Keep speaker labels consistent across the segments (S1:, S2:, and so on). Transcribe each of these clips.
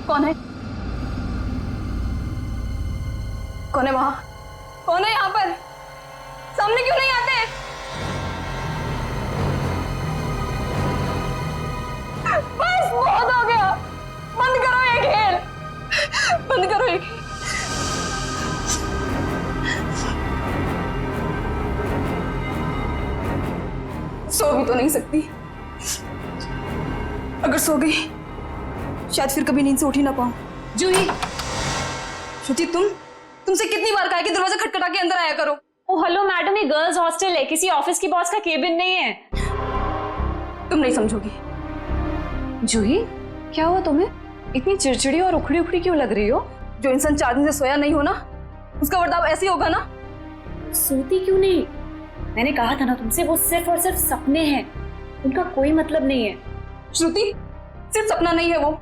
S1: कौन है? कौन है वहां? कौन है यहाँ पर? सामने क्यों नहीं आते? बस बहुत हो गया, बंद करो ये खेल, बंद करो ये खेल। सो भी तो नहीं सकती, अगर सो गई शायद फिर कभी नींद से उठ ही ना पाऊं।
S2: जूही,
S1: श्रुति तुमसे कितनी बार कहा है कि दरवाजा खटखटा के अंदर आया करो।
S2: ओ हेलो मैडम, ये गर्ल्स हॉस्टल है, किसी ऑफिस की बॉस का केबिन नहीं है।
S1: तुम नहीं समझोगी।
S2: जूही, क्या हुआ तुम्हें? इतनी चिड़चिड़ी और उखड़ी उखड़ी क्यों लग रही हो?
S1: जो इंसान 4 दिन से सोया नहीं हो ना, उसका बर्ताव ऐसे ही होगा ना।
S2: सोती क्यों नहीं? मैंने कहा था ना तुमसे, वो सिर्फ और सिर्फ सपने हैं, उनका कोई मतलब नहीं है।
S1: श्रुति, सिर्फ सपना नहीं है वो,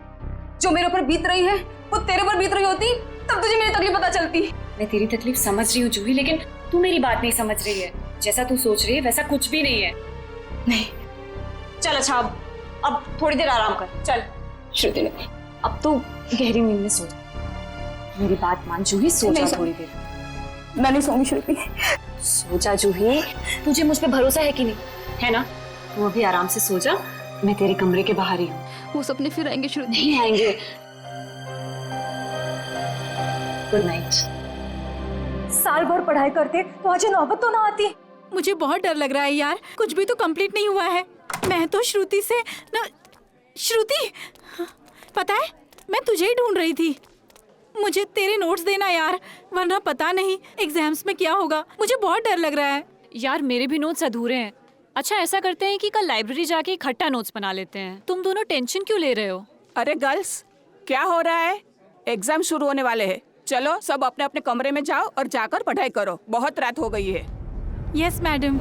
S1: जो मेरे ऊपर बीत रही है वो तेरे पर बीत रही होती तब तुझे मेरी तकलीफ पता चलती।
S2: मैं तेरी तकलीफ समझ रही हूँ जूही, लेकिन तू मेरी बात नहीं समझ रही है। जैसा तू सोच रही है वैसा कुछ भी नहीं है।
S1: नहीं,
S2: चल अच्छा, अब थोड़ी देर आराम कर। चल
S1: श्रुति नहीं,
S2: अब तो गहरी नींद में सो जा। मेरी बात मान जूही, सो जा थोड़ी देर।
S1: मैं नहीं सोऊंगी श्रुति।
S2: सो जा जूही, तुझे मुझ पे भरोसा है कि नहीं? है ना? तू अभी आराम से सो जा, मैं तेरे कमरे के बाहर ही हूँ।
S1: वो सपने फिर आएंगे श्रुति।
S2: नहीं आएंगे। Good night.
S3: साल भर पढ़ाई करते तो आज ये नौबत तो ना आती।
S4: मुझे बहुत डर लग रहा है यार, कुछ भी तो कंप्लीट नहीं हुआ है। मैं तो श्रुति से ना, श्रुति, पता है मैं तुझे ही ढूंढ रही थी। मुझे तेरे नोट्स देना यार, वरना पता नहीं एग्जाम्स में क्या होगा। मुझे बहुत डर लग रहा है
S5: यार। मेरे भी नोट्स अधूरे हैं। अच्छा ऐसा करते हैं कि कल लाइब्रेरी जाके इकट्ठा नोट्स बना लेते हैं। तुम दोनों टेंशन क्यों ले रहे हो?
S6: अरे गर्ल्स, क्या हो रहा है? एग्जाम शुरू होने वाले हैं। चलो सब अपने अपने कमरे में जाओ और जाकर पढ़ाई करो, बहुत रात हो गई है।
S4: Yes madam.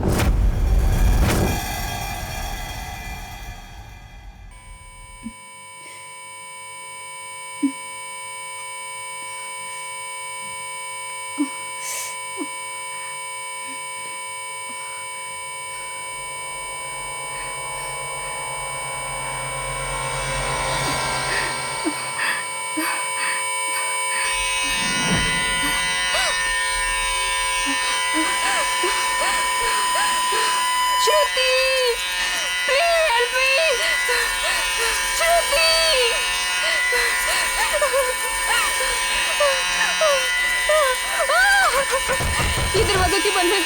S1: ये दरवाजा क्यों बंद है?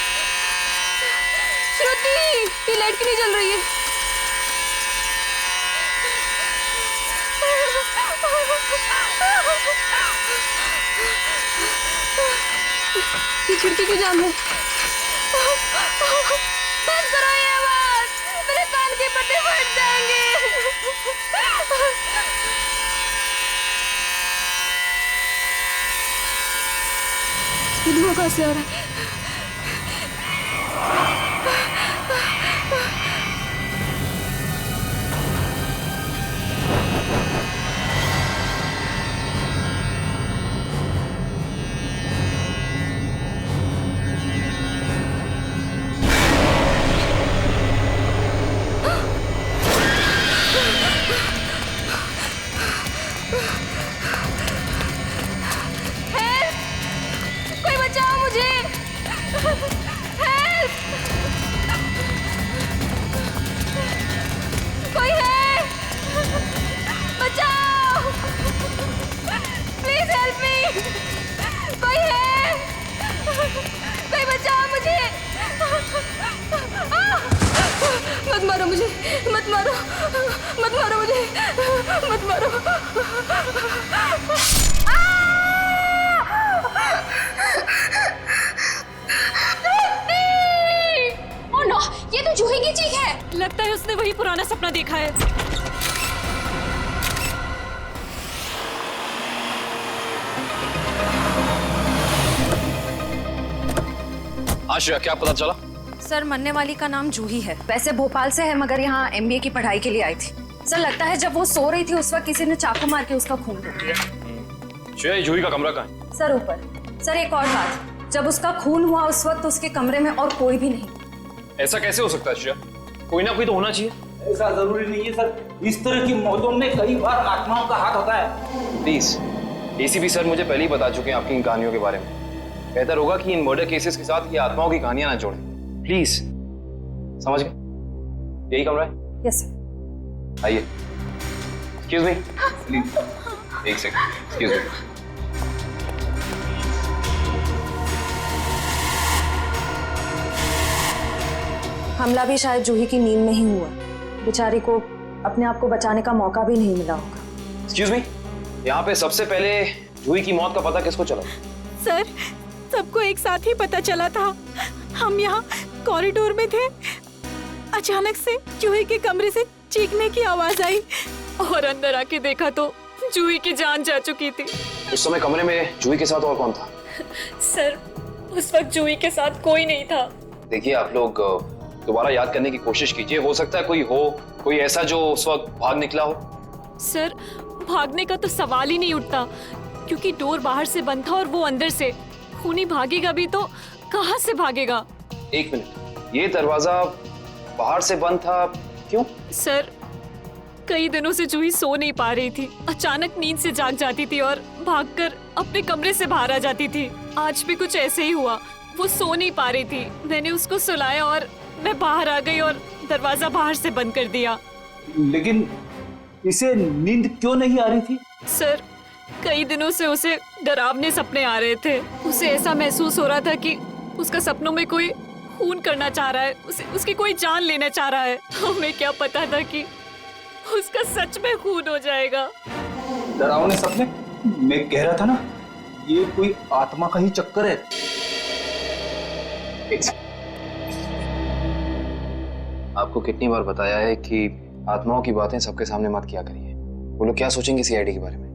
S1: श्रुति, ये लाइट क्यों नहीं जल रही है? ये खिड़की क्यों जाम है? बंद करो ये आवाज, मेरे कान के पट्टे फट जाएंगे। ये धुआं कहाँ से आ रहा है? कोई बचाओ मुझे! हेल्प! कोई है? बचाओ! Please help me! कोई है? कोई बचाओ मुझे! मत मारो मुझे! मत मारो! मत मारो मुझे! मत मारो!
S2: ओह नो, ये तो जूही की चीख है।
S5: लगता है उसने वही पुराना सपना देखा है।
S7: आश्रया, क्या पता चला?
S3: सर, मरने वाली का नाम जूही है। वैसे भोपाल से है, मगर यहाँ MBA की पढ़ाई के लिए आई थी। सर, लगता है जब वो सो रही थी उस वक्त किसी ने चाकू मार के उसका खून कर दिया।
S7: श्रेया, जूही का कमरा कहाँ है?
S3: सर ऊपर। सर एक और बात, जब उसका खून हुआ उस वक्त उसके कमरे में और कोई भी नहीं।
S7: ऐसा कैसे हो सकता है श्रेया? कोई ना कोई तो होना चाहिए।
S8: ऐसा जरूरी नहीं है सर, इस तरह की मौतों में कई बार आत्माओं का हाथ होता है।
S7: प्लीज, एसीपी सर मुझे पहले ही बता चुके हैं आपकी इन कहानियों के बारे में। बेहतर होगा कि इन मर्डर केसेस के साथ ये आत्माओं की कहानियां ना जोड़ें। प्लीज, समझ गए? यही कमरा है?
S3: Yes sir.
S7: आइए। एक्सक्यूज मी, प्लीज एक सेकंड, एक्सक्यूज मी।
S3: हमला भी शायद जूही की नींद में ही हुआ। बेचारी को अपने आप को बचाने का मौका भी नहीं मिला होगा।
S7: एक्सक्यूज मी, यहाँ पे सबसे पहले जूही की मौत का पता किसको चला?
S4: सर, सबको एक साथ ही पता चला था। हम यहाँ कॉरिडोर में थे, अचानक से जूही के कमरे से चीखने की आवाज आई
S5: और अंदर आके देखा तो जूही की जान जा चुकी थी।
S7: उस समय कमरे में जूही के साथ और कौन था?
S5: सर, उस वक्त जूही के साथ कोई नहीं था।
S7: देखिए, आप लोग दोबारा याद करने की कोशिश कीजिए। हो सकता है कोई ऐसा जो उस वक्त भाग निकला हो।
S5: सर, भागने का तो सवाल ही नहीं उठता, क्योंकि डोर बाहर से बंद था और वो अंदर से। खूनी भागेगा भी तो कहाँ से भागेगा?
S7: एक मिनट, ये दरवाजा बाहर से बंद था, क्यों?
S5: सर, कई दिनों से जूही सो नहीं पा रही थी। अचानक नींद से जाग जाती थी और भागकर अपने कमरे से बाहर आ जाती थी। आज भी कुछ ऐसे ही हुआ। वो सो नहीं पा रही थी, मैंने उसको सुलाया और मैं बाहर आ गई और दरवाजा बाहर से बंद कर दिया।
S8: लेकिन इसे नींद क्यों नहीं आ रही थी?
S5: सर, कई दिनों से उसे डरावने सपने आ रहे थे। उसे ऐसा महसूस हो रहा था कि उसका सपनों में कोई खून करना चाह रहा है, उसकी कोई जान लेना चाह रहा है। हमें क्या पता था कि उसका सच में खून हो जाएगा।
S8: डरावने सपने? मैं कह रहा था ना, ये कोई आत्मा का ही चक्कर है।
S7: आपको कितनी बार बताया है कि आत्माओं की बातें सबके सामने मत किया करिए। वो लोग क्या सोचेंगे सीआईडी के बारे में?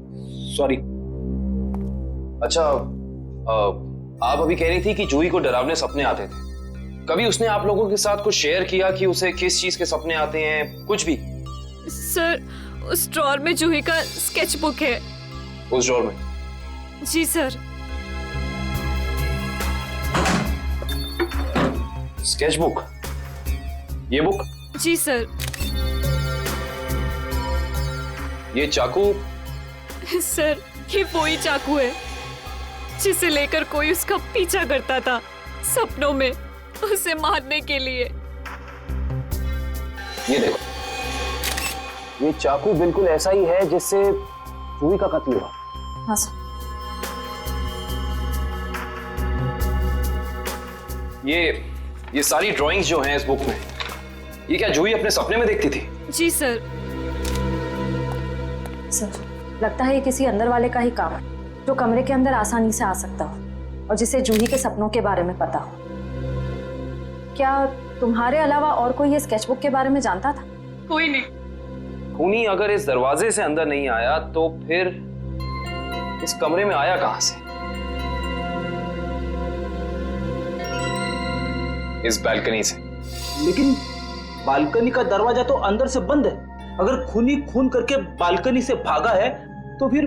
S8: सॉरी।
S7: अच्छा, आप अभी कह रही थी कि जूही को डरावने सपने आते थे। कभी उसने आप लोगों के साथ कुछ शेयर किया कि उसे किस चीज के सपने आते हैं? कुछ भी?
S5: सर, उस ड्रॉर में जूही का स्केच बुक है।
S7: उस ड्रॉर में?
S5: जी सर।
S7: Sketch book? ये बुक?
S5: जी सर।
S7: ये चाकू?
S5: सर, ये वही चाकू है जिसे लेकर कोई उसका पीछा करता था सपनों में, उसे मारने के लिए।
S7: ये देखो, ये चाकू बिल्कुल ऐसा ही है जिससे जूही का कत्ल हुआ।
S3: हाँ सर।
S7: ये सारी ड्राइंग्स जो हैं इस बुक में, ये क्या जूही अपने सपने में देखती थी?
S5: जी सर।
S3: सर, लगता है ये किसी अंदर वाले का ही काम है, जो कमरे के अंदर आसानी से आ सकता हो और जिसे जूही के सपनों के बारे में पता हो। क्या तुम्हारे अलावा और कोई ये स्केचबुक के बारे में जानता था?
S5: कोई नहीं।
S7: खूनी अगर इस दरवाजे से अंदर नहीं आया तो फिर इस कमरे में आया कहां से? इस बालकनी से।
S8: लेकिन बालकनी का दरवाजा तो अंदर से बंद है। अगर खूनी खून करके बालकनी से भागा है तो फिर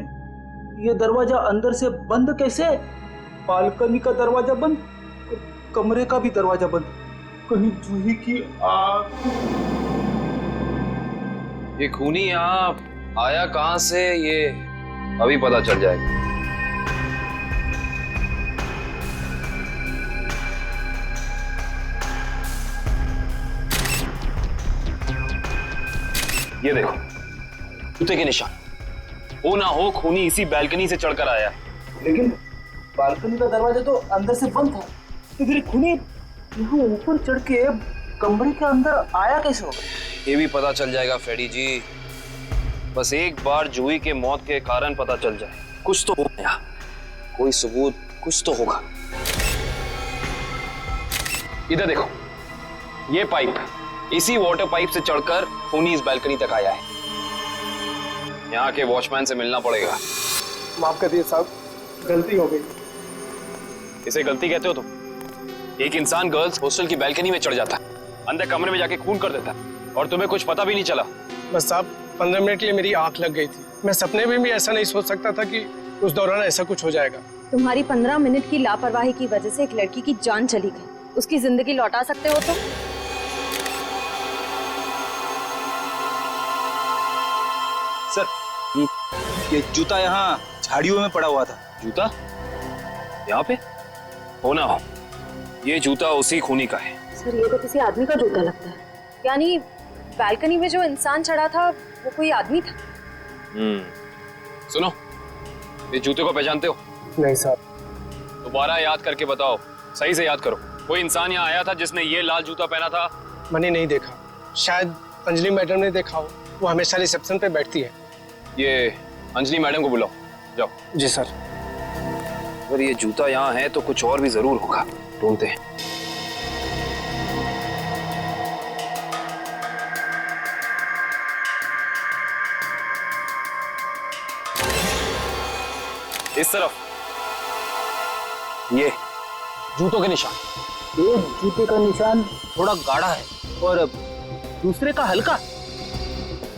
S8: ये दरवाजा अंदर से बंद कैसे? बालकनी का दरवाजा बंद, कमरे का भी दरवाजा बंद। कहीं जूही की आग?
S7: ये खूनी यहाँ आया कहां से, ये अभी पता चल जाएगा। ये देखो, जूते के निशान। हो ना हो खूनी इसी बालकनी से चढ़कर आया।
S8: लेकिन बालकनी का दरवाजा तो अंदर से बंद था, तो फिर खूनी यहाँ ऊपर चढ़ के कमरे के अंदर आया कैसे होगा?
S7: ये भी पता चल जाएगा फ्रेडी जी। बस एक बार जूही के मौत के कारण पता चल जाए, कुछ तो होगा, कोई सबूत कुछ तो होगा। इधर देखो, ये पाइप, इसी वाटर पाइप से चढ़कर खूनी इस बालकनी तक आया है। यहाँ के वॉचमैन से मिलना पड़ेगा।
S9: माफ कर दिए साहब, गलती हो गई।
S7: इसे गलती कहते हो तुम? एक इंसान गर्ल्स हॉस्टल की बालकनी में चढ़ जाता है, अंदर कमरे में जाके खून कर देता है और तुम्हें कुछ पता भी नहीं चला।
S9: बस साहब, 15 मिनट के लिए मेरी आंख लग गई थी। मैं सपने में भी ऐसा नहीं सोच सकता था कि उस दौरान ऐसा कुछ हो जाएगा।
S3: तुम्हारी 15 मिनट की लापरवाही की वजह से एक लड़की की जान चली गई, उसकी जिंदगी लौटा सकते हो तुम?
S8: सर ये जूता यहाँ झाड़ियों में पड़ा हुआ था।
S7: जूता यहाँ पे? हो ना हो, ये जूता उसी खूनी का है।
S3: सर ये तो किसी आदमी का जूता लगता है। यानी बालकनी में जो इंसान चढ़ा था वो कोई आदमी था?
S7: सुनो, इस जूते को पहचानते हो?
S9: नहीं साहब।
S7: दोबारा याद करके बताओ, सही से याद करो। कोई इंसान यहाँ आया था जिसने ये लाल जूता पहना था?
S9: मैंने नहीं देखा, शायद अंजलि मैडम ने देखा हो, वो हमेशा रिसेप्शन पे बैठती है।
S7: ये अंजलि मैडम को बुलाओ, जाओ।
S9: जी सर।
S7: अगर ये जूता यहाँ है तो कुछ और भी जरूर होगा, ढूंढते हैं। इस तरफ ये जूतों के निशान।
S8: एक जूते का निशान थोड़ा गाढ़ा है और दूसरे का हल्का।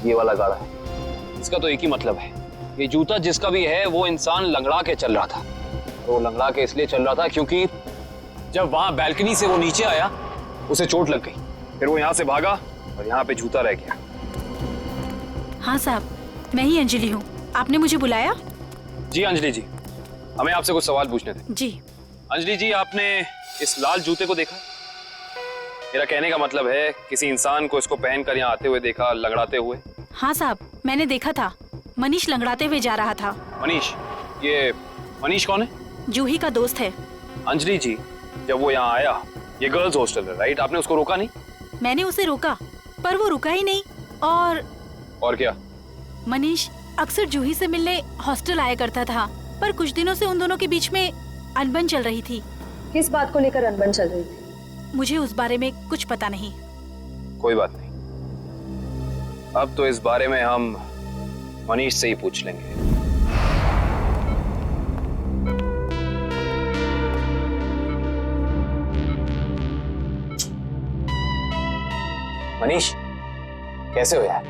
S7: ये वाला गाढ़ा है। इसका तो एक ही मतलब है, ये जूता जिसका भी है वो इंसान लंगड़ा के चल रहा था। वो लंगड़ा के इसलिए चल रहा था क्योंकि जब वहां बैल्कनी से वो नीचे आया उसे चोट लग गई, फिर वो यहां से भागा और यहाँ पे जूता रह गया।
S4: हाँ साहब, मैं ही अंजलि हूँ, आपने मुझे बुलाया?
S7: जी अंजलि जी, हमें आपसे कुछ सवाल पूछने थे।
S4: जी।
S7: अंजलि जी, आपने इस लाल जूते को देखा? मेरा कहने का मतलब है किसी इंसान को इसको पहनकर यहाँ आते हुए देखा, लंगड़ाते हुए?
S4: हाँ साहब, मैंने देखा था, मनीष लंगड़ाते हुए जा रहा था।
S7: मनीष? ये मनीष कौन है?
S4: जूही का दोस्त है।
S7: अंजलि जी, जब वो यहाँ आया, ये गर्ल्स हॉस्टल है राइट, आपने उसको रोका नहीं?
S4: मैंने उसे रोका पर वो रुका ही नहीं। और
S7: क्या?
S4: मनीष अक्सर जूही से मिलने हॉस्टल आया करता था, पर कुछ दिनों से उन दोनों के बीच में अनबन चल रही थी।
S3: किस बात को लेकर अनबन चल रही थी?
S4: मुझे उस बारे में कुछ पता नहीं।
S7: कोई बात नहीं, अब तो इस बारे में हम मनीष से ही पूछ लेंगे। मनीष, कैसे हो यार?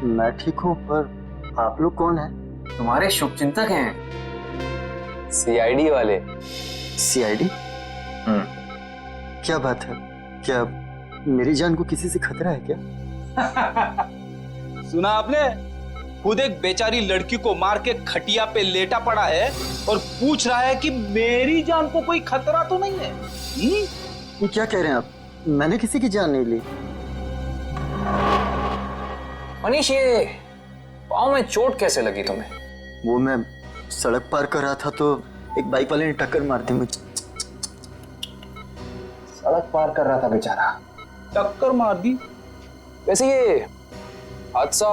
S10: मैं ठीक हूँ, पर आप लोग कौन हैं?
S7: तुम्हारे शुभचिंतक हैं, सीआईडी वाले।
S10: सीआईडी? क्या बात है? क्या मेरी जान को किसी से खतरा है क्या?
S8: सुना आपने? खुद एक बेचारी लड़की को मार के खटिया पे लेटा पड़ा है और पूछ रहा है कि मेरी जान को कोई खतरा तो नहीं है।
S10: ये क्या कह रहे हैं आप? मैंने किसी की जान नहीं ली।
S7: मनीष, ये पाँव में चोट कैसे लगी तुम्हें?
S10: वो मैं सड़क पार कर रहा था तो एक बाइक वाले ने टक्कर मार दी मुझे।
S7: सड़क पार कर रहा था बेचारा,
S8: टक्कर मार दी?
S7: वैसे ये हादसा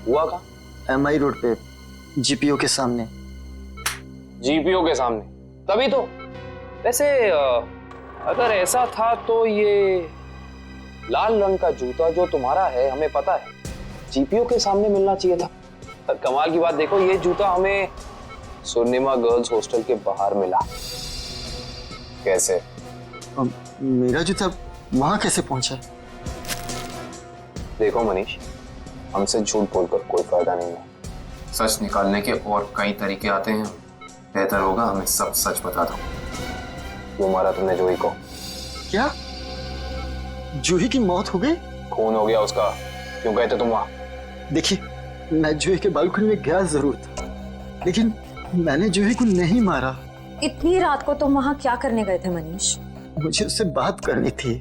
S7: हुआ कहाँ?
S10: MI रोड पे, जीपीओ के सामने।
S7: जीपीओ के सामने? तभी तो। वैसे अगर ऐसा था तो ये लाल रंग का जूता जो तुम्हारा है, हमें पता है जीपीओ के सामने मिलना चाहिए था। पर कमाल की बात देखो, ये जूता हमें सुर्णिमा गर्ल्स हॉस्टल के बाहर मिला। कैसे?
S10: मेरा जूता वहां कैसे पहुंचा?
S7: देखो मनीष, हमसे झूठ बोलकर कोई फायदा नहीं है। सच निकालने के और कई तरीके आते हैं। बेहतर होगा हमें सब सच बता दो। क्यों मारा तुमने जूही को?
S10: क्या जूही की मौत हो गई?
S7: खून हो गया उसका। क्यों गए थे तुम वहां?
S10: देखिए, मैं जूही के बालकनी में गया जरूर था, लेकिन मैंने जूही को नहीं मारा।
S3: इतनी रात को तुम वहां क्या करने गए थे मनीष?
S10: मुझे उससे बात करनी थी।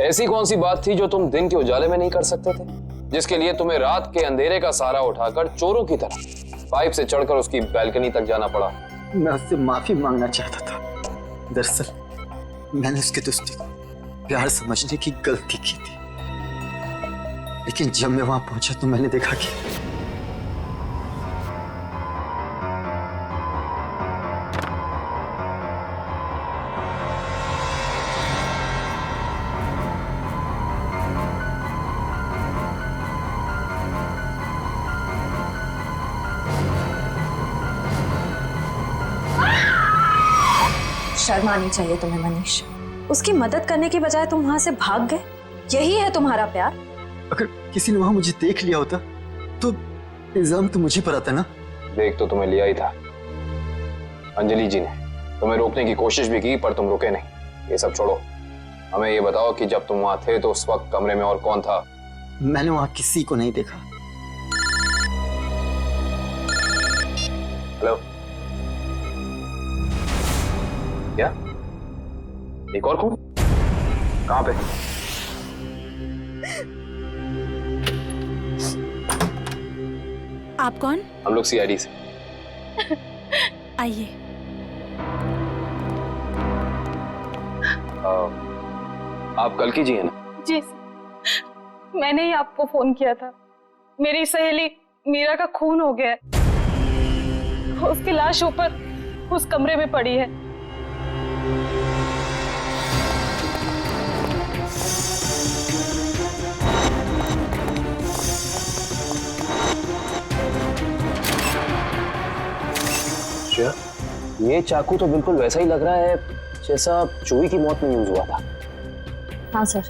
S7: ऐसी कौन सी बात थी जो तुम दिन के उजाले में नहीं कर सकते थे, जिसके लिए तुम्हें रात के अंधेरे का सहारा उठाकर चोरों की तरह पाइप से चढ़कर उसकी बैल्कनी तक जाना पड़ा?
S10: मैं उससे माफी मांगना चाहता था। दरअसल मैंने उसके दोस्ती को प्यार समझने की गलती की थी, लेकिन जब मैं वहां पहुंचा तो मैंने देखा कि
S3: शर्म आनी चाहिए तुम्हें मनीष। उसकी मदद करने की बजाय तुम वहां से भाग गए। यही है तुम्हारा प्यार?
S10: अगर किसी ने वहां मुझे देख लिया होता तो इल्जाम तो मुझे पर आता ना।
S7: देख तो तुम्हें लिया ही था, अंजलि जी ने तुम्हें रोकने की कोशिश भी की पर तुम रुके नहीं। ये सब छोड़ो, हमें ये बताओ कि जब तुम वहां थे तो उस वक्त कमरे में और कौन था?
S10: मैंने वहां किसी को नहीं देखा।
S7: हेलो, क्या? एक और कौन? कहां पे?
S4: आप कौन?
S7: हम लोग सीआईडी से।
S4: आइए।
S7: आप कल्कि जी हैं ना?
S1: जी मैंने ही आपको फोन किया था। मेरी सहेली मीरा का खून हो गया है। उसकी लाश ऊपर उस कमरे में पड़ी है।
S7: श्रेया, ये चाकू तो बिल्कुल वैसा ही लग रहा है जैसा जूही की मौत में यूज हुआ था।
S3: हाँ सर,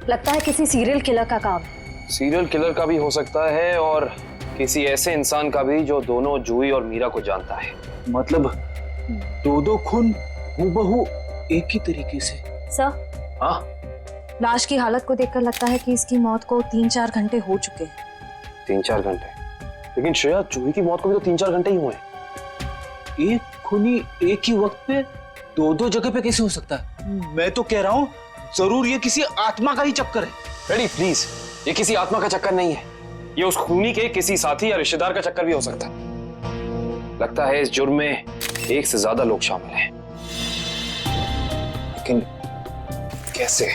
S3: लगता है किसी सीरियल किलर का काम।
S7: सीरियल किलर का भी हो सकता है और किसी ऐसे इंसान का भी जो दोनों जूही और मीरा को जानता है।
S8: मतलब दो खून हूबहू एक ही तरीके से।
S3: सर,
S7: हाँ,
S3: लाश की हालत को देखकर लगता है कि इसकी मौत को 3-4 घंटे हो चुके हैं।
S7: 3-4 घंटे? लेकिन श्रेया, जूही की मौत को भी तो 3-4 घंटे ही हुए हैं।
S8: एक खूनी एक ही वक्त पे दो जगह पे कैसे हो सकता है? मैं तो कह रहा हूँ जरूर ये किसी आत्मा का ही चक्कर है।
S7: रेडी प्लीज, ये किसी आत्मा का चक्कर नहीं है। ये उस खूनी के किसी साथी या रिश्तेदार का चक्कर भी हो सकता है। लगता है इस जुर्म में एक से ज्यादा लोग शामिल हैं। लेकिन कैसे?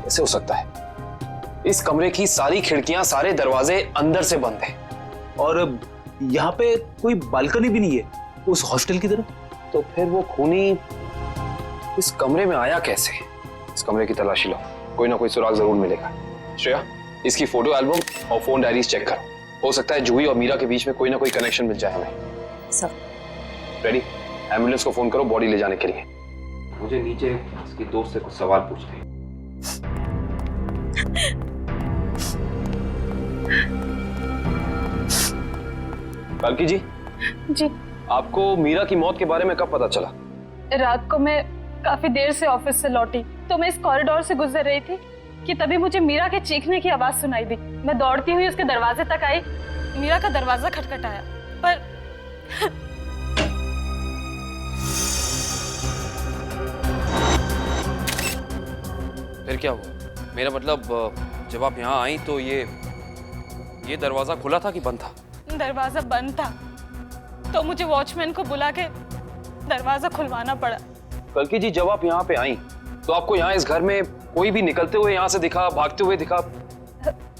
S7: कैसे हो सकता है? इस कमरे की सारी खिड़कियां, सारे दरवाजे अंदर से बंद हैं।
S8: और यहाँ पे कोई बालकनी भी नहीं है उस हॉस्टल की तरफ।
S7: तो फिर वो खूनी इस कमरे में आया कैसे? इस कमरे की तलाशी लो, कोई ना कोई सुराग जरूर मिलेगा। श्रेया, इसकी फोटो एल्बम और फोन डायरीज चेक करो। हो सकता है जूही और मीरा के बीच में कोई ना कोई कनेक्शन मिल जाए हमें।
S3: सर,
S7: रेडी, एम्बुलेंस को फोन करो बॉडी ले जाने के लिए। मुझे नीचे इसकी दोस्त से कुछ सवाल पूछने हैं। कल्कि जी,
S1: जी,
S7: आपको मीरा की मौत के बारे में कब पता चला?
S1: रात को मैं काफी देर से ऑफिस से लौटी तो मैं इस कॉरिडोर से गुजर रही थी कि तभी मुझे मीरा के चीखने की आवाज सुनाई दी। मैं दौड़ती हुई उसके दरवाजे तक आई। मीरा का दरवाजा खटखटाया पर
S7: फिर क्या हुआ? मेरा मतलब जब आप यहाँ आई तो ये दरवाजा खुला था कि बंद था?
S1: दरवाजा बंद था तो मुझे वॉचमैन को बुला के दरवाजा खुलवाना पड़ा।
S7: कल्कि जी, जब आप यहाँ पे आई तो आपको यहाँ इस घर में कोई भी निकलते हुए यहाँ से दिखा, भागते हुए दिखा?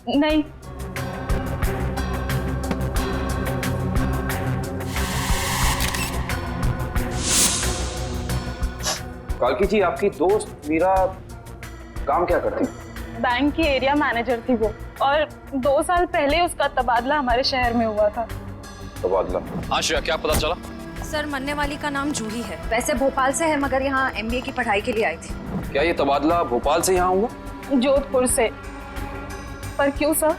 S1: नहीं।
S7: कल्कि जी, आपकी दोस्त मीरा काम क्या करती?
S1: बैंक की एरिया मैनेजर थी वो, और 2 साल पहले उसका तबादला हमारे शहर में हुआ था।
S7: तबादला? हाँ श्रेया, क्या पता चला?
S3: सर, मरने वाली का नाम जूही है। वैसे भोपाल से है मगर यहाँ MBA की पढ़ाई के लिए आई थी।
S7: क्या ये तबादला भोपाल से यहाँ हुआ?
S1: जोधपुर से। पर क्यों सर?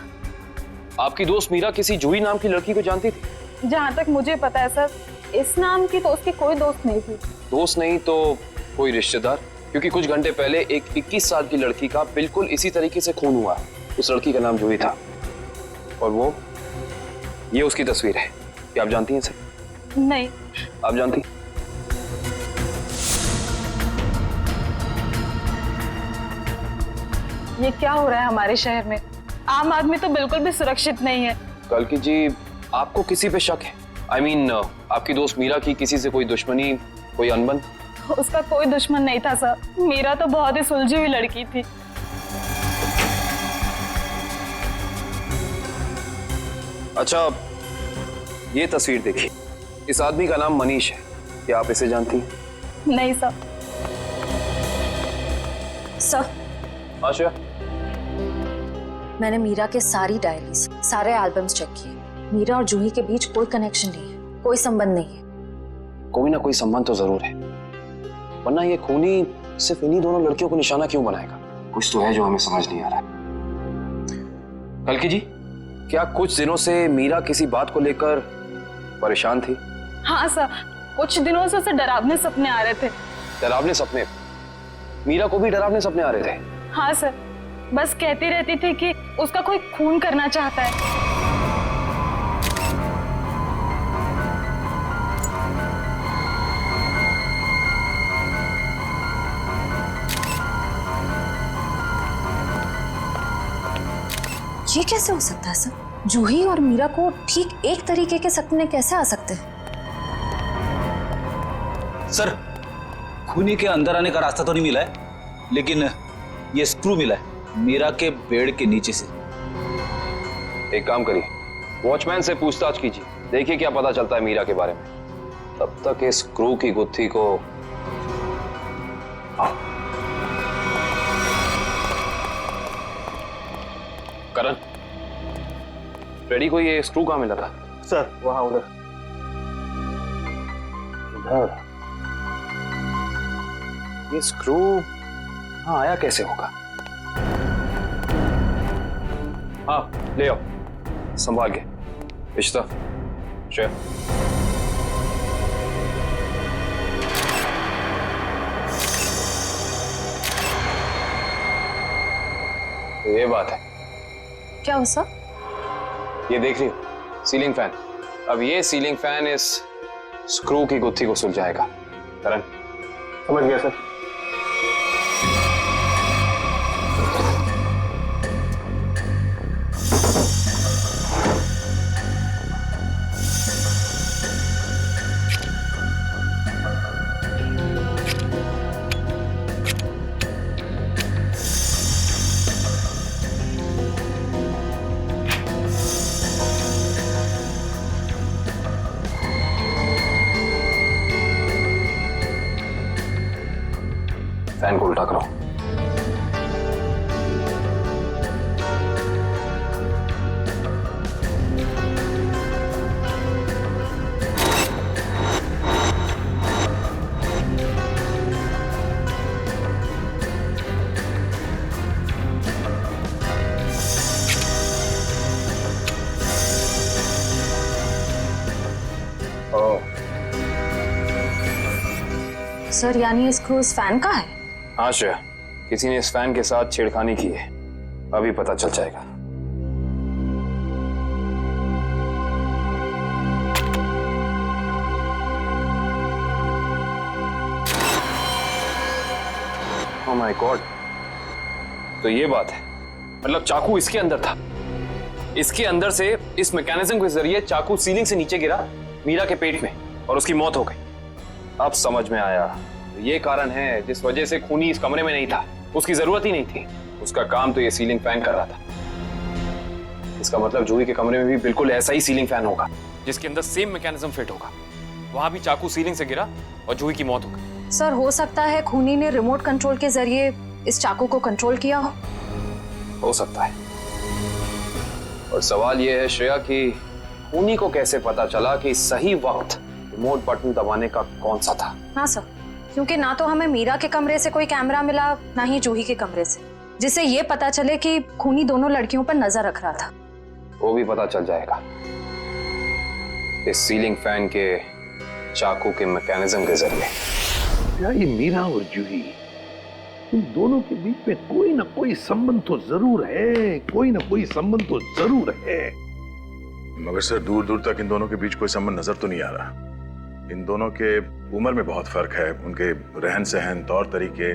S7: आपकी दोस्त मीरा किसी जूही नाम की लड़की को जानती थी?
S1: जहाँ तक मुझे पता है सर, इस नाम की तो उसकी कोई दोस्त नहीं थी।
S7: दोस्त नहीं तो कोई रिश्तेदार? क्योंकि कुछ घंटे पहले एक 21 साल की लड़की का बिल्कुल इसी तरीके से खून हुआ। उस लड़की का नाम जूही था और ये उसकी तस्वीर है। क्या आप जानती हैं इसे?
S1: नहीं।
S7: आप जानती?
S1: ये क्या हो रहा है हमारे शहर में? आम आदमी तो बिल्कुल भी सुरक्षित नहीं है।
S7: कल्कि जी, आपको किसी पे शक है? I mean, आपकी दोस्त मीरा की किसी से कोई दुश्मनी, कोई अनबन?
S1: उसका कोई दुश्मन नहीं था सर। मीरा तो बहुत ही सुलझी हुई लड़की थी।
S7: अच्छा, ये तस्वीर देखिए। इस आदमी का नाम मनीष है। क्या आप इसे जानती हैं?
S1: नहीं सर।
S3: सर,
S7: आशा,
S3: मैंने मीरा के सारी डायरीज, सारे एल्बम्स चेक किए। मीरा और जूही के बीच कोई कनेक्शन नहीं है, कोई संबंध नहीं है।
S7: कोई ना कोई संबंध तो जरूर है, वरना ये खूनी सिर्फ इन्हीं दोनों लड़कियों को निशाना क्यों बनाएगा? कुछ तो है जो हमें समझ नहीं आ रहा है। कल्कि जी, क्या कुछ दिनों से मीरा किसी बात को लेकर परेशान थी?
S1: हाँ सर, कुछ दिनों से उसे डरावने सपने आ रहे थे।
S7: डरावने सपने? मीरा को भी डरावने सपने आ रहे थे?
S1: हाँ सर, बस कहती रहती थी कि उसका कोई खून करना चाहता है।
S3: ये कैसे हो सकता है सर? जूही और मीरा को ठीक एक तरीके के सपने कैसे आ सकते हैं?
S8: सर, खूनी के अंदर आने का रास्ता तो नहीं मिला है, लेकिन ये स्क्रू मिला है मीरा के बेड के नीचे से।
S7: एक काम करिए, वॉचमैन से पूछताछ कीजिए, देखिए क्या पता चलता है मीरा के बारे में। तब तक इस स्क्रू की गुत्थी को करण, फ्रेडी को ये स्क्रू कहाँ मिला था?
S9: सर वहां उधर।
S7: इधर? ये स्क्रू हाँ आया कैसे होगा? हाँ ले आओ, संभाल के। इश्ता, श्रेया, तो ये बात है।
S3: क्या हो सर?
S7: ये देख रही हो सीलिंग फैन? अब ये सीलिंग फैन इस स्क्रू की गुत्थी को सुलझाएगा। करण,
S9: समझ गया सर।
S7: फैन को उल्टा करो।
S3: सर यानी ये स्क्रू इस फैन का है?
S7: हाँ श्रेया, किसी ने इस फैन के साथ छेड़खानी की है, अभी पता चल जाएगा। ओह माय गॉड, तो ये बात है, मतलब चाकू इसके अंदर था। इसके अंदर से इस मैकेनिज्म के जरिए चाकू सीलिंग से नीचे गिरा मीरा के पेट में और उसकी मौत हो गई। अब समझ में आया, ये कारण है जिस वजह से खूनी इस कमरे में नहीं था। उसकी जरूरत ही नहीं थी, उसका काम तो ये सीलिंग फैन कर रहा था। इसका मतलब जूही के कमरे में भी बिल्कुल ऐसा ही सीलिंग फैन होगा जिसके अंदर सेम मैकेनिज्म फिट होगा। वहां भी चाकू सीलिंग से गिरा और जूही की मौत हो गई।
S3: सर हो सकता है खूनी ने रिमोट कंट्रोल के जरिए इस चाकू को कंट्रोल किया हो
S7: सकता है। और सवाल ये है श्रेया कि खूनी को कैसे पता चला कि सही वक्त रिमोट बटन दबाने का कौन सा था?
S3: हाँ सर, क्योंकि ना तो हमें मीरा के कमरे से कोई कैमरा मिला, ना ही जूही के कमरे से, जिससे ये पता चले कि खूनी दोनों लड़कियों पर नजर रख रहा था।
S7: वो भी पता चल जाएगा इस सीलिंग फैन के चाकू के मैकेनिज्म के जरिए।
S11: क्या ये मीरा और जूही, इन दोनों के बीच में कोई ना कोई संबंध तो जरूर है, कोई ना कोई संबंध तो जरूर है।
S12: मगर सर दूर दूर तक इन दोनों के बीच कोई संबंध नजर तो नहीं आ रहा। इन दोनों के उम्र में बहुत फर्क है, उनके रहन सहन, तौर तरीके,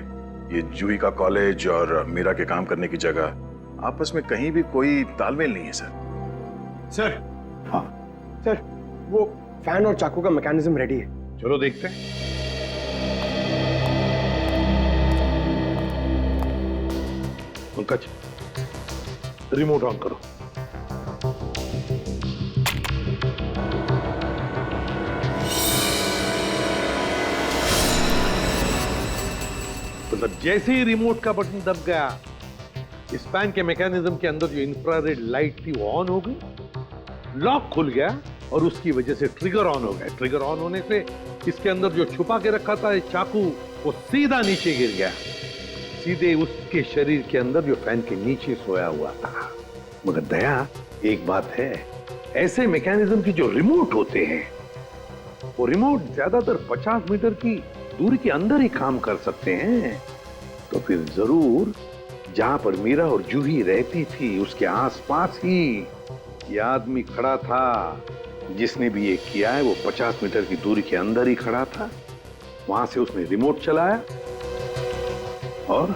S12: ये जूही का कॉलेज और मीरा के काम करने की जगह, आपस में कहीं भी कोई तालमेल नहीं है सर।
S9: सर हाँ सर, वो फैन और चाकू का मैकेनिज्म रेडी है।
S11: चलो देखते हैं। पंकज, रिमोट ऑन करो। मतलब जैसे ही रिमोट का बटन दब गया, इस फैन के मैकेनिज्म के अंदर जो इंफ्रारेड लाइट थी वो ऑन हो गई, लॉक खुल गया और उसकी वजह से ट्रिगर ऑन हो गया। ट्रिगर ऑन होने से इसके अंदर जो छुपा के रखा था चाकू, वो सीधा नीचे गिर गया, सीधे उसके शरीर के अंदर जो फैन के नीचे सोया हुआ था। मगर दया, एक बात है, ऐसे मैकेनिज्म की जो रिमोट होते हैं, वो रिमोट ज्यादातर 50 मीटर की दूरी के अंदर ही काम कर सकते हैं। तो फिर जरूर जहां पर मीरा और जूही रहती थी उसके आसपास ही ये आदमी खड़ा था। जिसने भी ये किया है वो 50 मीटर की दूरी के अंदर ही खड़ा था। वहां से उसने रिमोट चलाया और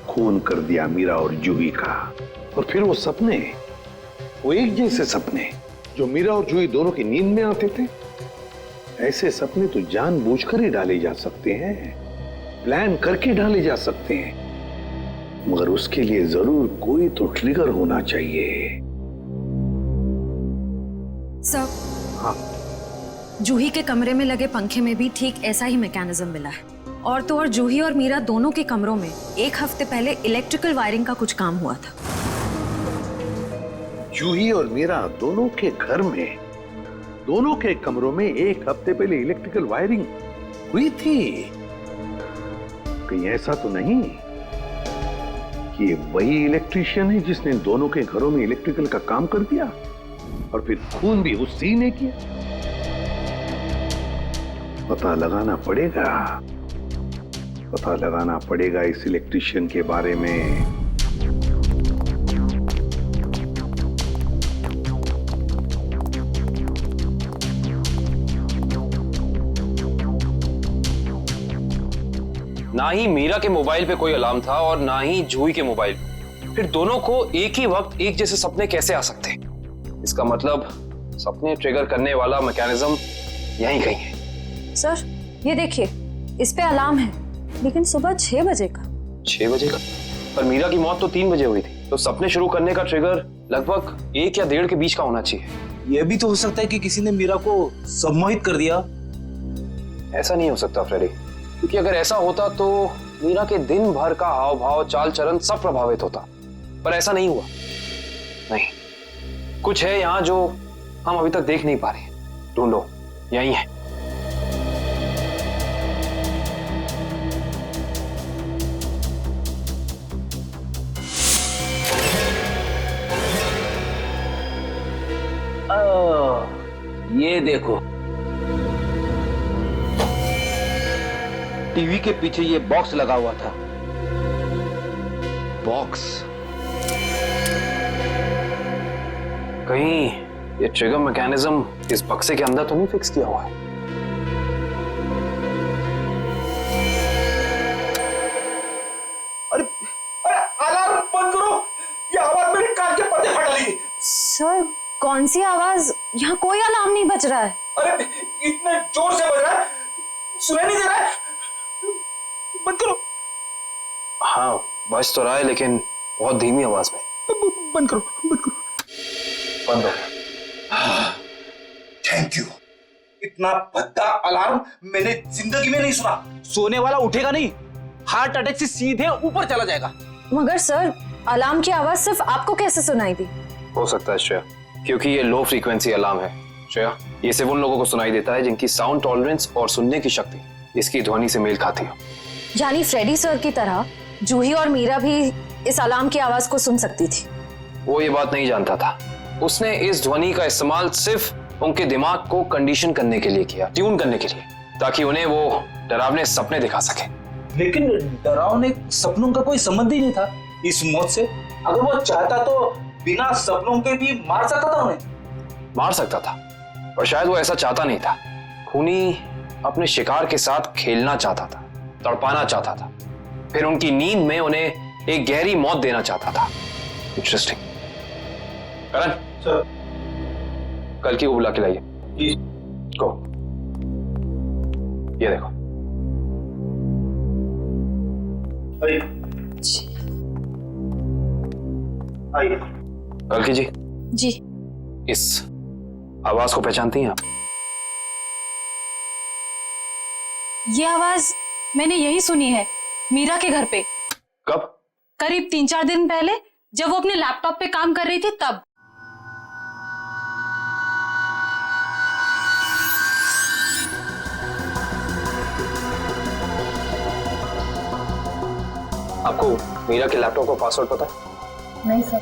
S11: खून कर दिया मीरा और जूही का। और फिर वो सपने, वो एक जैसे सपने जो मीरा और जूही दोनों की नींद में आते थे, ऐसे सपने तो जानबूझकर ही डाले जा सकते हैं, प्लान करके डाले जा सकते हैं, मगर उसके लिए जरूर कोई तो ट्रिगर होना चाहिए।
S3: सर,
S11: हाँ,
S3: जूही के कमरे में लगे पंखे में भी ठीक ऐसा ही मैकेनिज्म मिला है। और तो और जूही और मीरा दोनों के कमरों में एक हफ्ते पहले इलेक्ट्रिकल वायरिंग का कुछ काम हुआ था।
S11: जूही और मीरा दोनों के घर में, दोनों के कमरों में एक हफ्ते पहले इलेक्ट्रिकल वायरिंग हुई थी। कहीं ऐसा तो नहीं कि ये वही इलेक्ट्रीशियन है जिसने दोनों के घरों में इलेक्ट्रिकल का काम कर दिया और फिर खून भी उसी ने किया? पता लगाना पड़ेगा इस इलेक्ट्रीशियन के बारे में।
S7: ना ही मीरा के मोबाइल पे कोई अलार्म था और ना ही जूही के मोबाइल पे। फिर दोनों को एक ही वक्त एक जैसे सपने कैसे आ सकते हैं? इसका मतलब सपने ट्रिगर करने वाला मैकेनिज्म यहीं कहीं है।
S3: सर, ये देखिए, इस पे अलार्म है, लेकिन सुबह 6 बजे का।
S7: 6 बजे का? पर मीरा की मौत तो 3 बजे हुई थी, तो सपने शुरू करने का ट्रिगर लगभग 1 या 1.5 के बीच का होना चाहिए।
S8: यह भी तो हो सकता है कि किसी ने मीरा को सम्मोहित कर दिया।
S7: ऐसा नहीं हो सकता फ्रेडी, क्योंकि अगर ऐसा होता तो मीरा के दिन भर का हाव भाव, चाल चलन सब प्रभावित होता। पर ऐसा नहीं हुआ। नहीं, कुछ है यहाँ जो हम अभी तक देख नहीं पा रहे। ढूंढो, यही है।
S8: ये देखो, टीवी के पीछे ये बॉक्स लगा हुआ था।
S7: बॉक्स? कहीं ये ट्रिगर मैकेनिज्म इस बक्से के अंदर तो नहीं फिक्स किया हुआ है?
S8: अरे अलार्म बंद करो, ये आवाज मेरे कान के पर्दे फटा ली।
S3: सर, कौन सी आवाज? यहाँ कोई अलार्म नहीं बज रहा है।
S8: अरे इतने जोर से बज रहा है, सुनाई नहीं दे रहा है। बंद करो।
S7: हाँ, बज तो रहा है, लेकिन बहुत धीमी आवाज में।
S8: बंद करो, बंद करो।
S7: बंद हो।
S8: Thank you. इतना भद्दा अलार्म मैंने जिंदगी में नहीं सुना। सोने वाला उठेगा नहीं, हार्ट अटैक से सीधे ऊपर चला जाएगा।
S3: मगर सर, अलार्म की आवाज सिर्फ आपको कैसे सुनाई दी?
S7: हो सकता है श्रेया, क्योंकि ये लो फ्रीक्वेंसी अलार्म है। श्रेया, ये सिर्फ उन लोगों को सुनाई देता है जिनकी साउंड टॉलरेंस और सुनने की शक्ति इसकी ध्वनि से मेल खाती है।
S3: यानी फ्रेडी सर की तरह जूही और मीरा भी इस अलार्म की आवाज को सुन सकती थी।
S7: वो ये बात नहीं जानता था। उसने इस ध्वनि का इस्तेमाल सिर्फ उनके दिमाग को कंडीशन करने के लिए किया, ट्यून करने के लिए, ताकि उन्हें वो डरावने सपने दिखा सके।
S8: लेकिन डरावने सपनों का कोई संबंध ही नहीं था इस मौत से। अगर वो चाहता तो बिना सपनों के भी मार सकता था उन्हें।
S7: मार सकता था, पर शायद वो ऐसा चाहता नहीं था। खूनी अपने शिकार के साथ खेलना चाहता था, तड़पाना चाहता था, फिर उनकी नींद में उन्हें एक गहरी मौत देना चाहता था। इंटरेस्टिंग। करण
S8: सर,
S7: कल की को बुला के लाइए।
S8: जी।
S7: को ये देखो।
S8: आइए।
S7: कल की जी।
S3: जी।
S7: इस आवाज को पहचानती हैं आप?
S1: ये आवाज मैंने यही सुनी है, मीरा के घर पे।
S7: कब?
S1: करीब 3-4 दिन पहले, जब वो अपने लैपटॉप पे काम कर रही थी तब। आपको मीरा के लैपटॉप का पासवर्ड पता है?
S3: नहीं सर।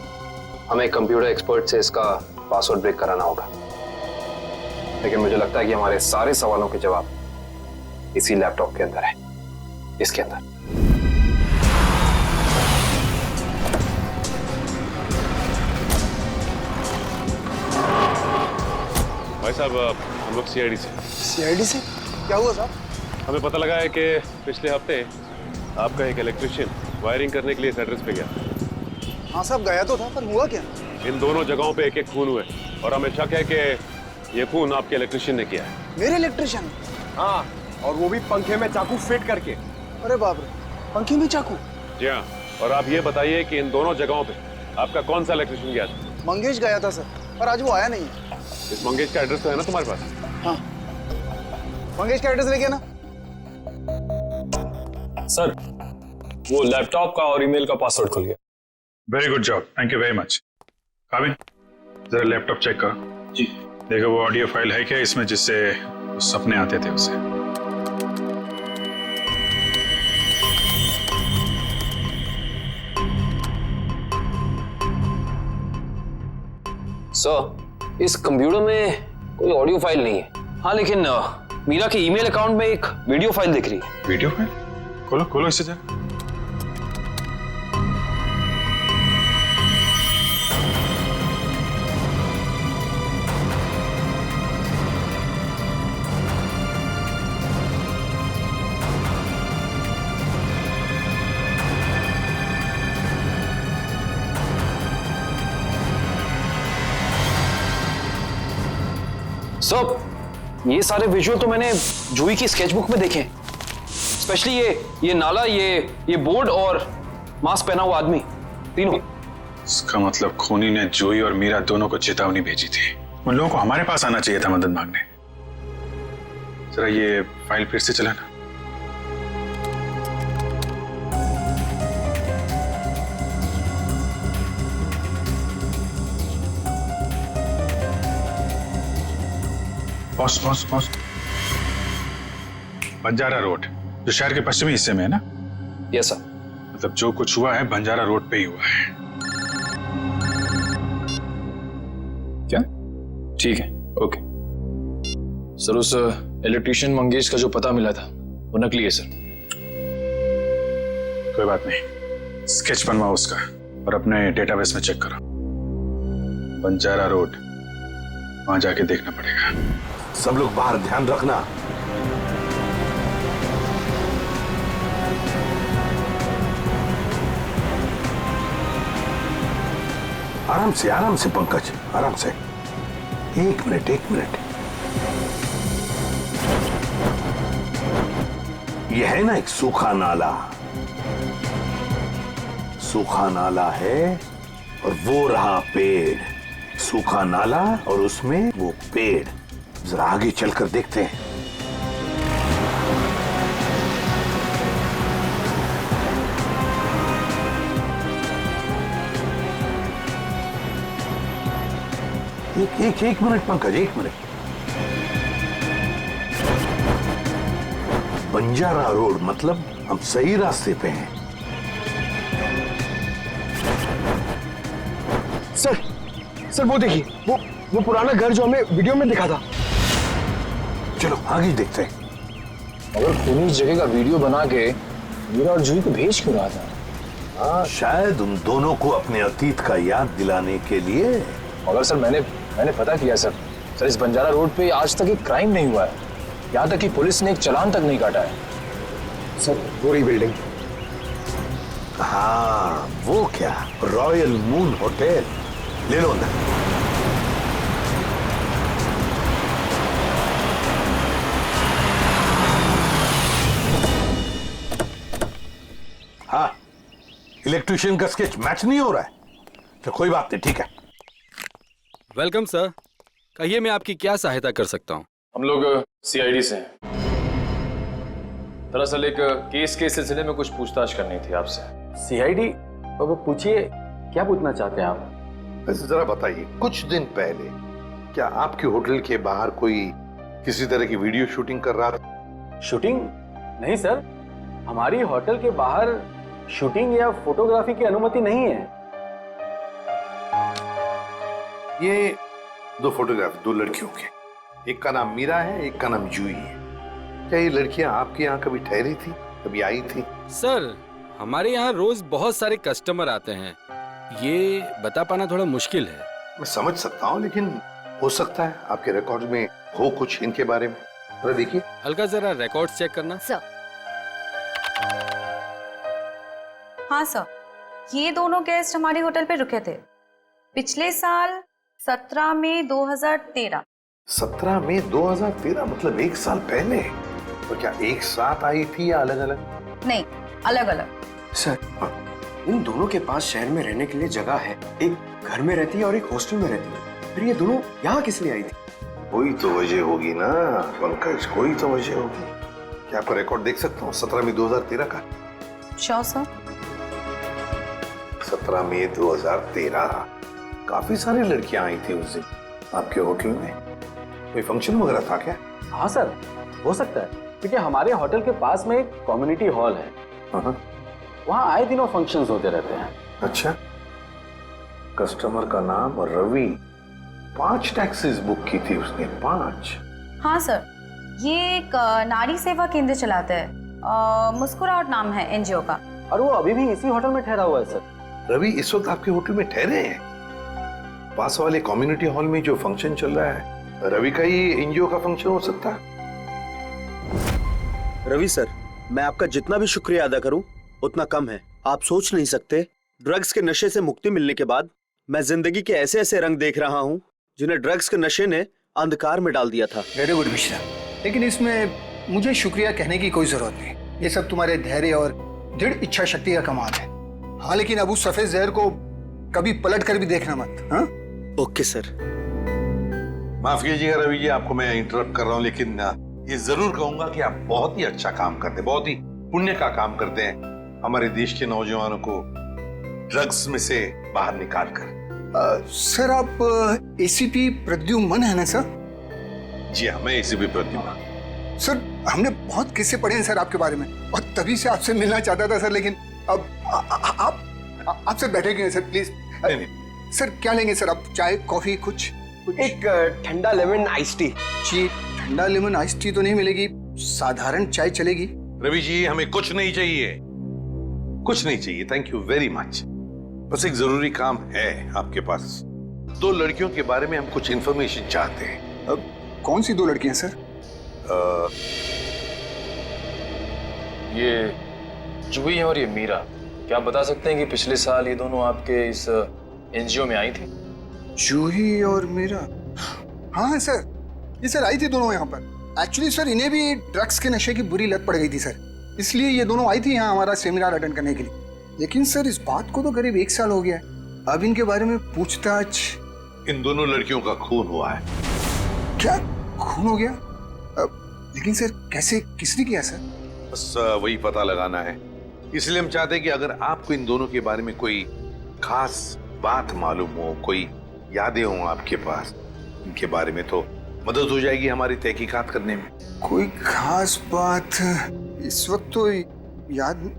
S7: हमें कंप्यूटर एक्सपर्ट से इसका पासवर्ड ब्रेक कराना होगा, लेकिन मुझे लगता है कि हमारे सारे सवालों के जवाब इसी लैपटॉप के अंदर है, इसके अंदर।
S11: भाई साहब, हम लोग सीआईडी से।
S9: सीआईडी से? क्या हुआ साहब?
S11: हमें पता लगा है कि पिछले हफ्ते आपका एक इलेक्ट्रिशियन वायरिंग करने के लिए इस एड्रेस पे गया।
S9: हाँ साहब, गया तो था, पर हुआ क्या?
S11: इन दोनों जगहों पे एक एक खून हुए और हमें शक है कि ये खून आपके इलेक्ट्रिशियन ने किया है।
S9: मेरे इलेक्ट्रिशियन?
S13: हाँ, और वो भी पंखे में चाकू फिट करके।
S9: अरे बाप रे, पंखे में चाकू?
S11: जी हाँ, और आप ये बताइए कि इन दोनों जगहों पे आपका कौन सा इलेक्ट्रिशियन गया था?
S9: मंगेश गया था सर, पर आज वो आया नहीं है।
S11: इस मंगेश का एड्रेस तो है ना तुम्हारे पास?
S9: हाँ, मंगेश का एड्रेस लेके ना।
S7: सर, वो लैपटॉप का और ईमेल का पासवर्ड खुल गया।
S12: Very good job, thank you very much. काबिन, जरा लैपटॉप चेक करो।
S7: जी।
S12: देखो वो ऑडियो फाइल है क्या इसमें, जिससे सपने आते थे उसे?
S7: सर, इस कंप्यूटर में कोई ऑडियो फाइल नहीं है। हाँ, लेकिन मीरा के ईमेल अकाउंट में एक वीडियो फाइल दिख रही है।
S12: Video file? खोलो खोलो इसे जरा।
S7: सर, ये सारे विजुअल तो मैंने जूही की स्केचबुक में देखे, स्पेशली ये नाला, ये बोर्ड और मास्क पहना हुआ आदमी, तीनों।
S12: इसका मतलब खूनी ने जूही और मीरा दोनों को चेतावनी भेजी थी। उन लोगों को हमारे पास आना चाहिए था मदद मांगने। जरा ये फाइल फिर से चलाना। Boss boss boss, Banjara road जो शहर के पश्चिमी हिस्से में है ना?
S7: Yes sir.
S12: मतलब जो कुछ हुआ है बंजारा रोड पे ही हुआ है।
S7: क्या? ठीक है, ओके सर। उस इलेक्ट्रिशियन मंगेश का जो पता मिला था वो नकली है सर।
S12: कोई बात नहीं, स्केच बनवाओ उसका और अपने डेटाबेस में चेक करो। बंजारा रोड, वहां जाके देखना पड़ेगा।
S13: सब लोग बाहर ध्यान रखना। आराम से पंकज, आराम से। एक मिनट। यह है ना एक सूखा नाला है और वो रहा पेड़। सूखा नाला और उसमें वो पेड़। जरा आगे चलकर देखते हैं। एक मिनट पंकज, एक मिनट। बंजारा रोड मतलब हम सही रास्ते पे हैं।
S9: सर वो देखिए, वो पुराना घर जो हमें वीडियो में दिखा था।
S13: चलो आगे देखते हैं।
S7: अगर खूनी इस जगह का वीडियो बना के मीरा और जूही को भेज क्यों रहा था?
S13: हाँ, शायद उन दोनों को अपने अतीत का याद दिलाने के लिए।
S7: मगर सर, मैंने पता किया सर, इस बंजारा रोड पे आज तक एक क्राइम नहीं हुआ है। यहाँ तक कि पुलिस ने एक चालान तक नहीं काटा है।
S9: सर, वो रही बिल्डिंग।
S13: हाँ, वो क्या, रॉयल मून होटल। ले लो अंदर। हाँ, इलेक्ट्रिशियन का स्केच मैच नहीं हो रहा है तो कोई बात नहीं, ठीक है।
S14: वेलकम सर, कहिए मैं आपकी क्या सहायता कर सकता हूँ?
S7: हम लोग सीआईडी से हैं। दरअसल एक केस के सिलसिले में कुछ पूछताछ करनी थी आपसे।
S14: सीआईडी? अब पूछिए, क्या पूछना चाहते हैं आप?
S13: वैसे जरा बताइए, कुछ दिन पहले क्या आपके होटल के बाहर कोई किसी तरह की वीडियो शूटिंग कर रहा था?
S14: शूटिंग? नहीं सर, हमारी होटल के बाहर शूटिंग या फोटोग्राफी की अनुमति नहीं है।
S13: ये दो फोटोग्राफ, दो लड़कियों के, एक का नाम मीरा है, एक का नाम जूही है। क्या ये लड़कियां आपके यहाँ कभी ठहरी थी, कभी आई थी?
S14: सर, हमारे यहाँ रोज बहुत सारे कस्टमर आते हैं, ये बता पाना थोड़ा मुश्किल है।
S13: मैं समझ सकता हूँ, लेकिन हो सकता है आपके रिकॉर्ड में हो कुछ इनके बारे में। जरा देखिए।
S14: हल्का जरा रिकॉर्ड्स चेक करना।
S15: सर। हाँ सर, ये दोनों गेस्ट हमारे होटल पे रुके थे पिछले साल 17 मई 2013।
S13: 17 मई 2013 मतलब 1 साल पहले। तो क्या एक साथ आई थी या अलग अलग?
S15: नहीं, अलग अलग।
S10: सर, इन दोनों के पास शहर में रहने के लिए जगह है, एक घर में रहती है और एक हॉस्टल में रहती है, फिर ये दोनों यहाँ किस लिए आई थी?
S13: कोई तो वजह होगी ना पंकज, कोई तो वजह होगी। क्या आपका रिकॉर्ड देख सकता हूँ 17 मई 2013 का?
S15: Sure sir.
S13: 17 मई 2013 काफी सारी लड़कियां आई थी उस दिन आपके होटल में। कोई फंक्शन वगैरह था क्या?
S8: हाँ सर, हो सकता है, क्योंकि हमारे होटल के पास में एक कम्युनिटी हॉल है, वहाँ आए दिनों फंक्शंस होते रहते हैं।
S13: अच्छा, कस्टमर का नाम रवि, 5 टैक्सीज बुक की थी उसने, 5।
S15: हाँ सर, ये एक नारी सेवा केंद्र चलाता है, मुस्कुराहट नाम है एनजीओ का।
S8: और वो अभी भी इसी होटल में ठहरा हुआ है सर।
S13: रवि इस वक्त आपके होटल में ठहरे हैं? पास वाले कम्युनिटी हॉल में जो फंक्शन चल रहा है, रवि का ही एनजीओ का फंक्शन हो सकता है।
S16: रवि सर, मैं आपका जितना भी शुक्रिया अदा करूं उतना कम है। आप सोच नहीं सकते, ड्रग्स के नशे से मुक्ति मिलने के बाद मैं जिंदगी के ऐसे ऐसे रंग देख रहा हूं जिन्हें ड्रग्स के नशे ने अंधकार में डाल दिया था।
S17: वेरी गुड मिश्रा, लेकिन इसमें मुझे शुक्रिया कहने की कोई जरूरत नहीं। ये सब तुम्हारे धैर्य और दृढ़ इच्छा शक्ति का कमाल है। हाँ, लेकिन अब उस सफेद जहर को कभी पलट कर भी देखना मत। हाँ, ओके सर।
S13: माफ कीजिएगा रवि जी, आपको मैं इंटरप्ट कर रहा हूँ, लेकिन ये जरूर कहूंगा कि आप बहुत ही अच्छा काम करते हैं, बहुत ही पुण्य का काम करते हैं हमारे देश के नौजवानों को ड्रग्स में से बाहर निकाल कर।
S17: सर, आप एसीपी प्रद्युमन है ना सर?
S13: जी हाँ, मैं एसीपी प्रद्युमन।
S17: सर, हमने बहुत किस्से पढ़े हैं सर आपके बारे में, और तभी से आपसे मिलना चाहता था सर, लेकिन अब आपसे बैठेंगे सर प्लीज। सर, क्या लेंगे सर आप? चाय, कॉफी, कुछ?
S10: एक ठंडा लेमन आइस टी।
S17: जी, ठंडा लेमन आइस टी तो नहीं मिलेगी, साधारण चाय चलेगी।
S13: रवि जी, हमें कुछ नहीं चाहिए, कुछ नहीं चाहिए, थैंक यू वेरी मच। बस एक जरूरी काम है आपके पास। 2 लड़कियों के बारे में हम कुछ इंफॉर्मेशन चाहते हैं।
S17: अब कौन सी 2 लड़कियां सर?
S7: ये जूही और ये मीरा, क्या आप बता सकते हैं कि पिछले साल ये दोनों आपके इस एनजीओ में आई थी?
S17: जूही और मीरा? हाँ सर, ये सर आई थी दोनों यहाँ पर। एक्चुअली सर, इन्हें भी ड्रग्स के नशे की बुरी लत पड़ गई थी सर, इसलिए ये दोनों आई थी यहाँ हमारा सेमिनार अटेंड करने के लिए। लेकिन सर, इस बात को तो करीब 1 साल हो गया है, अब इनके बारे में पूछताछ।
S13: इन दोनों लड़कियों का खून हुआ है।
S17: क्या खून हो गया? लेकिन सर, कैसे, किसने किया सर?
S13: बस वही पता लगाना है, इसलिए हम चाहते हैं कि अगर आपको इन दोनों के बारे में कोई खास बात मालूम हो, कोई यादें हो आपके पास इनके बारे में, तो मदद हो जाएगी हमारी तहकीकात करने में।
S17: कोई खास बात इस वक्त तो याद।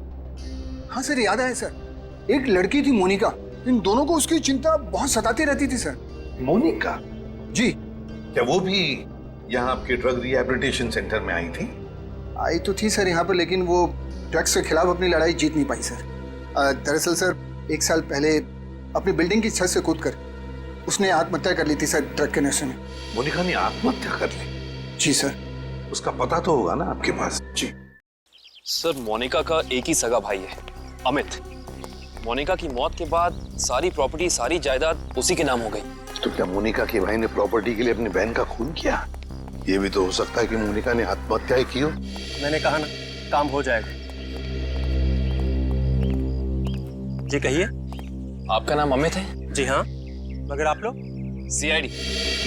S17: हाँ सर, याद आया सर, एक लड़की थी मोनिका, इन दोनों को उसकी चिंता बहुत सताती रहती थी सर।
S13: मोनिका?
S17: जी।
S13: क्या वो भी यहाँ आपके ड्रग रिहैबिलिटेशन सेंटर में आई थी?
S17: आई तो थी सर यहाँ पर, लेकिन वो ड्रग्स के खिलाफ अपनी लड़ाई जीत नहीं पाई सर। दरअसल सर, 1 साल पहले अपनी बिल्डिंग की छत से कूदकर उसने आत्महत्या कर ली थी सर, ड्रग के नशे में।
S13: मोनिका ने आत्महत्या कर ली?
S17: जी सर।
S13: उसका पता तो होगा ना आपके पास?
S17: जी
S7: सर, मोनिका का एक ही सगा भाई है, अमित। मोनिका की मौत के बाद सारी प्रॉपर्टी, सारी जायदाद उसी के नाम हो गई।
S13: तो क्या मोनिका के भाई ने प्रॉपर्टी के लिए अपनी बहन का खून किया? ये भी तो हो सकता है कि मोनिका ने आत्महत्या की हो।
S18: मैंने कहा ना, काम हो जाएगा। जी कहिए।
S7: आपका नाम अमित है?
S18: जी हाँ, मगर आप लोग?
S7: सीआईडी।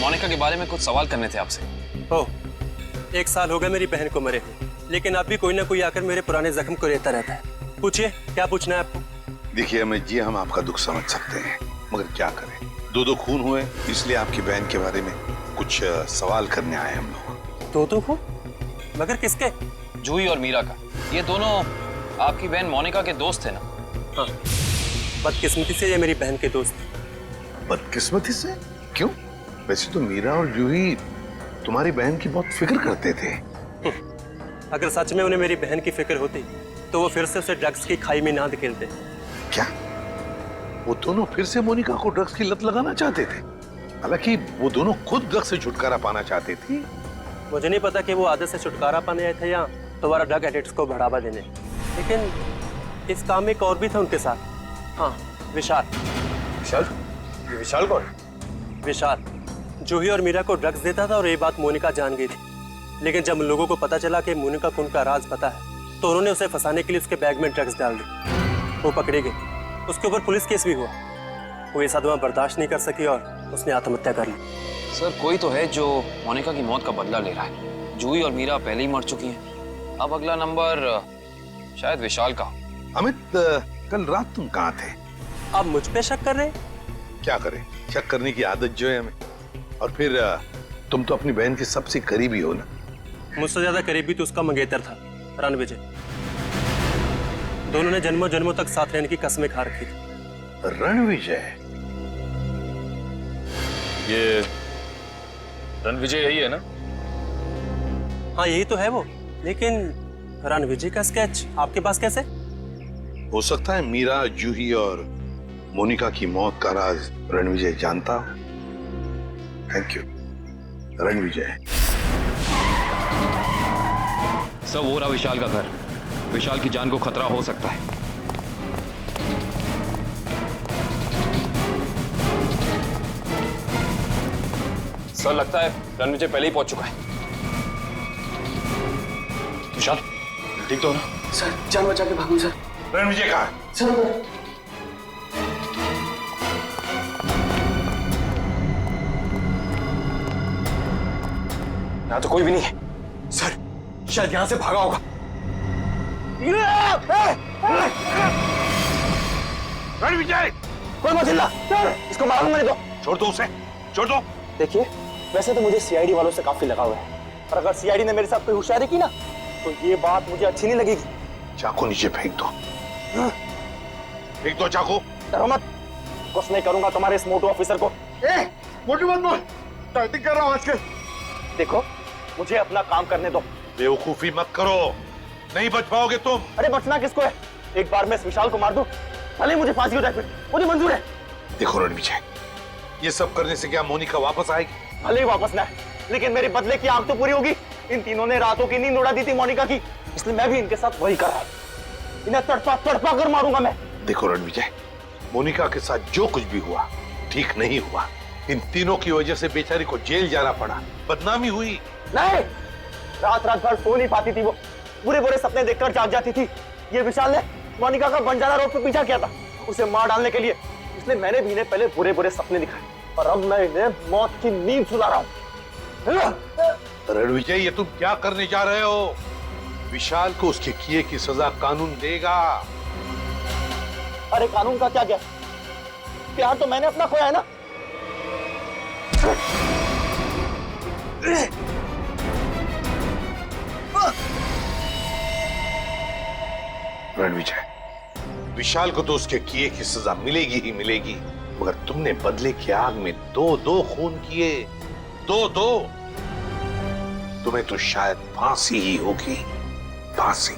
S7: मोनिका के बारे में कुछ सवाल करने थे आपसे।
S18: ओह, 1 साल हो गए मेरी बहन को मरे हुए, लेकिन अब भी कोई ना कोई आकर मेरे पुराने जख्म को रहता रहता है। पूछिए, क्या पूछना है आपको?
S13: देखिए अमित जी, हम आपका दुख समझ सकते हैं, मगर क्या करें, 2 खून हुए, इसलिए आपकी बहन के बारे में कुछ सवाल करने आए हम लोग।
S18: 2 खून? मगर किसके?
S7: जूही और मीरा का। ये दोनों आपकी बहन मोनिका के दोस्त थे ना?
S18: हाँ, बदकिस्मती से ये मेरी बहन के दोस्त।
S13: बदकिस्मती से? क्यों? वैसे तो मीरा और जूही तुम्हारी बहन की बहुत फिक्र करते थे।
S18: अगर सच में उन्हें मेरी बहन की फिक्र होती तो वो फिर से उसे ड्रग्स की खाई में ना धकेलते।
S13: क्या वो दोनों फिर से मोनिका को ड्रग्स की लत लगाना चाहते थे? हालांकि वो दोनों खुद ड्रग्स से छुटकारा पाना चाहते थे।
S18: मुझे नहीं पता कि वो आदत से छुटकारा पाने आए थे या दोबारा ड्रग एडिक्ट्स को बढ़ावा देने, लेकिन इस काम में एक और भी था उनके साथ। हाँ, विशाल।
S7: विशाल? ये विशाल कौन?
S18: विशाल जूही और मीरा को ड्रग्स देता था और ये बात मोनिका जान गई थी। लेकिन जब लोगों को पता चला कि मोनिका को उनका राज पता है तो उन्होंने उसे फंसाने के लिए उसके बैग में ड्रग्स डाल दी। वो पकड़ी गई, उसके ऊपर पुलिस केस भी हुआ। वो ये सदमा बर्दाश्त नहीं कर सकी और उसने आत्महत्या कर ली।
S7: सर कोई तो है जो मोनिका की मौत का बदला ले रहा है। जूही और मीरा पहले ही मर चुकी हैं। अब अगला नंबर शायद विशाल का।
S13: अमित, कल रात तुम कहाँ थे?
S18: आप मुझ पे शक कर रहे हैं?
S13: क्या करें, शक करने की आदत जो है हमें। और फिर तुम तो अपनी बहन के सबसे करीबी हो ना।
S18: मुझसे ज्यादा करीबी तो उसका मंगेतर था, रणविजय। दोनों ने जन्मों जन्मों तक साथ रहने की कस्में खा रखी थी।
S13: रणविजय?
S7: ये रणविजय यही है ना?
S18: हाँ यही तो है वो, लेकिन रणविजय का स्केच आपके पास कैसे?
S13: हो सकता है मीरा, जूही और मोनिका की मौत का राज रणविजय जानता हो। Thank you Ranvijay.
S7: सब हो रहा विशाल का घर। विशाल की जान को खतरा हो सकता है। सर लगता है रणविजय पहले ही पहुंच चुका है। विशाल ठीक तो हो ना?
S8: सर जान बचा के भागू सर।
S13: रणविजय कहाँ है?
S8: सर
S7: यहाँ तो कोई भी नहीं है।
S8: सर शायद यहाँ से भागा होगा।
S13: रणविजय!
S8: कोई मत हिलना सर, इसको मारूंगा नहीं तो।
S13: छोड़ दो उसे, छोड़ दो।
S8: देखिए वैसे तो मुझे सीआईडी वालों से काफी लगाव है, पर अगर सीआईडी ने मेरे साथ कोई होशियारी की ना तो ये बात मुझे अच्छी नहीं लगेगी।
S13: चाकू नीचे फेंक दो, फेंक दो चाकू।
S8: डरो मत, कुछ नहीं करूंगा तुम्हारे इस मोटू ऑफिसर को। मोटू मत बोल, टाइटिंग कर रहा हूं आजकल। देखो मुझे अपना काम करने दो।
S13: बेवकूफी मत करो, नहीं बच पाओगे तुम।
S8: अरे बचना किसको है, एक बार मैं इस विशाल को मार दूं, भले मुझे फांसी हो जाए, फिर मुझे मंजूर है।
S13: देखो रणविजय, ये सब करने से क्या मोनिका वापस आएगी?
S8: भले ही वापस ना है, लेकिन मेरे बदले की आग तो पूरी होगी। इन तीनों ने रातों की नींद उड़ा दी थी मोनिका की, इसलिए मैं भी इनके साथ वही कर रहा हूं। इन्हें तड़पा तड़पा कर मारूंगा मैं।
S13: देखो रणविजय, मोनिका के साथ जो कुछ भी हुआ ठीक नहीं हुआ। इन तीनों की वजह से बेचारी को जेल जाना पड़ा, बदनामी हुई।
S8: नहीं, रात रात भर सो नहीं पाती थी वो, बुरे बुरे सपने देखकर जाग जाती थी। ये विशाल ने मोनिका का बंजारा रोड पे पीछा किया था उसे मार डालने के लिए, इसलिए मैंने भी इन्हें पहले बुरे बुरे सपने दिखाए और अब मैं इन्हें मौत की नींद सुला रहा हूं।
S13: रणविजय, ये तुम क्या करने जा रहे हो? विशाल को उसके किए की सजा कानून देगा।
S8: अरे कानून का क्या गया, प्यार तो मैंने अपना खोया है ना।
S13: रणविजय, विशाल को तो उसके किए की सजा मिलेगी ही मिलेगी, मगर तुमने बदले की आग में दो खून किए, दो। तुम्हें तो शायद फांसी ही होगी, फांसी।